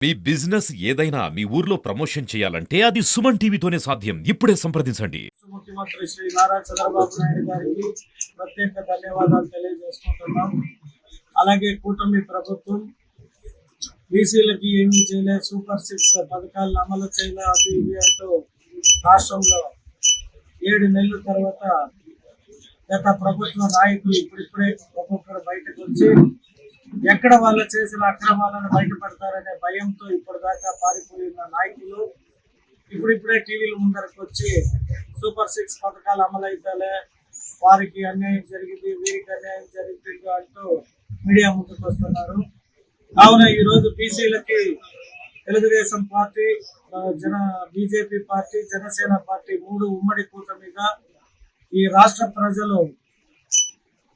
మీ business ఏదైనా మీ ఊర్లో promotion చేయాలంటే అది సుమన్ టీవీతోనే సాధ్యం. ఇప్పుడే సంప్రదించండి. ముఖ్యమంత్రి శ్రీ నారా చంద్రబాబు నాయుడు గారికి ప్రత్యేక ధన్యవాదాలు తెలియజేసుకుంటున్నాం. అలాగే కూటమి ప్రభుత్వం బీసీలకి ఏమీ చేయలేదు, సూపర్ 6 పథకాలను అమలు చేయలేదు, అది ఇది అంటూ రాష్ట్రంలో 7 నెలల తర్వాత గత ప్రభుత్వ నాయకులు ఇప్పుడిప్పుడే ఒక్కొక్కరు బయటకు వచ్చి ఎక్కడ వాళ్ళు చేసిన అక్రమాలను బయటపడతారనే భయంతో ఇప్పటిదాకా పారిపోయిన నాయకులు ఇప్పుడిప్పుడే టీవీల ముందరకు వచ్చి సూపర్ 6 పథకాలు అమలైతేలే, వారికి అన్యాయం జరిగింది, వీరికి అన్యాయం జరిగింది అంటూ మీడియా ముందుకు వస్తున్నారు. కావున ఈరోజు బీసీలకి Telugu Desam party, BJP party, Janasena party 3 ఉమ్మడి కూటమిగా ఈ రాష్ట్ర ప్రజలు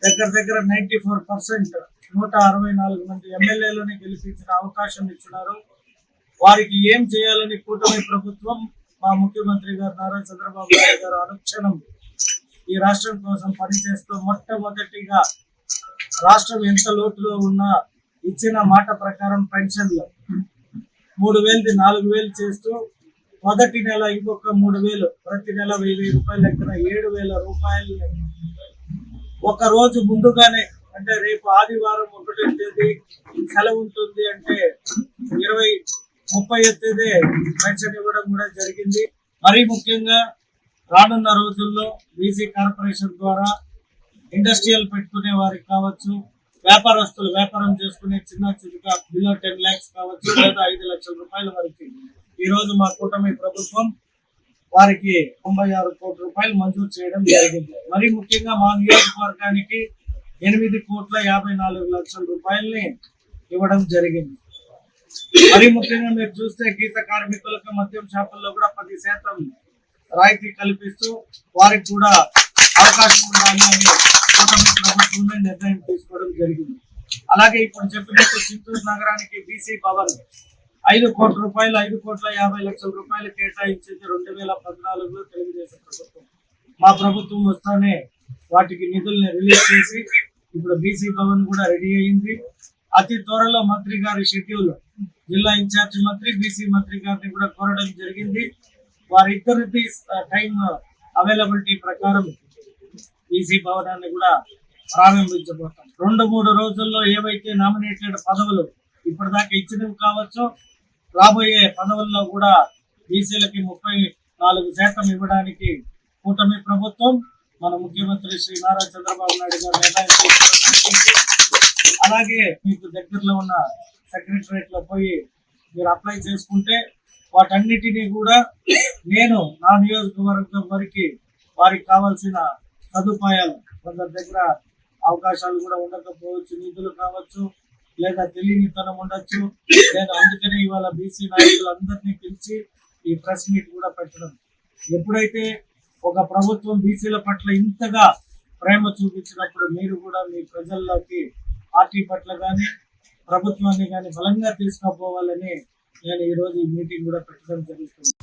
దగ్గర 94% 164 మంది ఎమ్మెల్యేలను గెలిపించిన అవకాశం ఇచ్చినారు. వారికి ఏం చేయాలని కూటమి ప్రభుత్వం, మా ముఖ్యమంత్రి గారు నారా చంద్రబాబు నాయుడు గారు అనుక్షణం ఈ రాష్ట్రం కోసం పనిచేస్తూ మొట్టమొదటిగా రాష్ట్రం ఎంత లోటులో ఉన్నా ఇచ్చిన మాట ప్రకారం పెన్షన్లు 3,000ది 4,000 చేస్తూ మొదటి నెల ఇంకొక 3,000, ప్రతి నెల 1,000 రూపాయలు లెక్కన 7,000 రూపాయలు ఒక రోజు ముందుగానే, అంటే రేపు ఆదివారం 1వ తేదీ సెలవు ఉంటుంది అంటే 30వ తేదీ పెన్షన్ ఇవ్వడం కూడా జరిగింది. మరీ ముఖ్యంగా రానున్న రోజుల్లో బీసీ కార్పొరేషన్ ద్వారా ఇండస్ట్రియల్ పెట్టుకునే వారికి కావచ్చు, వ్యాపారస్తులు వ్యాపారం చేసుకునే చిన్న చిన్న బిలో 10 lakhs కావచ్చు, లేదా 5 లక్షల రూపాయల వరకు ఈ రోజు మా కూటమి ప్రభుత్వం వారికి 96 కోట్ల రూపాయలు మంజూరు చేయడం జరిగింది. మరి ముఖ్యంగా మా నియోజకవర్గానికి 8,54 లక్షల రూపాయలని ఇవ్వడం జరిగింది. మరి ముఖ్యంగా మీరు చూస్తే గీత కార్మికులకు మద్యం షాపుల్లో కూడా 10% రాయితీ కల్పిస్తూ వారికి కూడా అవకాశం ఉండాలని కూటమి ప్రభుత్వమే నిర్ణయం తీసుకోవడం జరిగింది. అలాగే ఇప్పుడు చెప్పినట్టు చిత్తూరు నగరానికి బీసీ భవన్ 5 కోట్ల రూపాయలు, 5,50 లక్షల రూపాయలు కేటాయించింది 2014లో తెలుగుదేశం ప్రభుత్వం. మా ప్రభుత్వం వస్తానే వాటికి నిధుల్ని రిలీజ్ చేసి ఇప్పుడు బీసీ భవన్ కూడా రెడీ అయింది. అతి త్వరలో మంత్రి గారి షెడ్యూల్, జిల్లా ఇన్ఛార్జి మంత్రి, బీసీ మంత్రి గారిని కూడా కోరడం జరిగింది. వారిద్దరిది టైం అవైలబిలిటీ ప్రకారం బీసీ భవనాన్ని కూడా ప్రారంభించబోతాం. 2-3 రోజుల్లో ఏవైతే నామినేటెడ్ పదవులు ఇప్పటిదాకా ఇచ్చినవి కావచ్చు, రాబోయే పదవుల్లో కూడా బీసీలకి 34% ఇవ్వడానికి కూటమి ప్రభుత్వం, మన ముఖ్యమంత్రి శ్రీ నారా చంద్రబాబు నాయుడు గారు నిర్ణయం తీసుకోవడం. అలాగే మీకు దగ్గరలో ఉన్న సెక్రటరేట్ లో పోయి మీరు అప్లై చేసుకుంటే వాటన్నిటినీ కూడా నేను నా నియోజకవర్గం వరకు వారికి కావాల్సిన సదుపాయాలు, కొందరి దగ్గర అవకాశాలు కూడా ఉండకపోవచ్చు, నిధులు కావచ్చు, లేదా తెలియనితనం ఉండొచ్చు, లేదా అందుకనే ఇవాళ బీసీ నాయకులందరినీ పిలిచి ఈ ప్రెస్ మీట్ కూడా పెట్టడం. ఎప్పుడైతే ఒక ప్రభుత్వం బీసీల పట్ల ఇంతగా ప్రేమ చూపించినప్పుడు మీరు కూడా మీ ప్రజల్లోకి పార్టీ పట్ల కానీ ప్రభుత్వాన్ని కానీ బలంగా తీసుకుపోవాలని నేను ఈరోజు ఈ మీటింగ్ కూడా పెట్టడం జరుగుతుంది.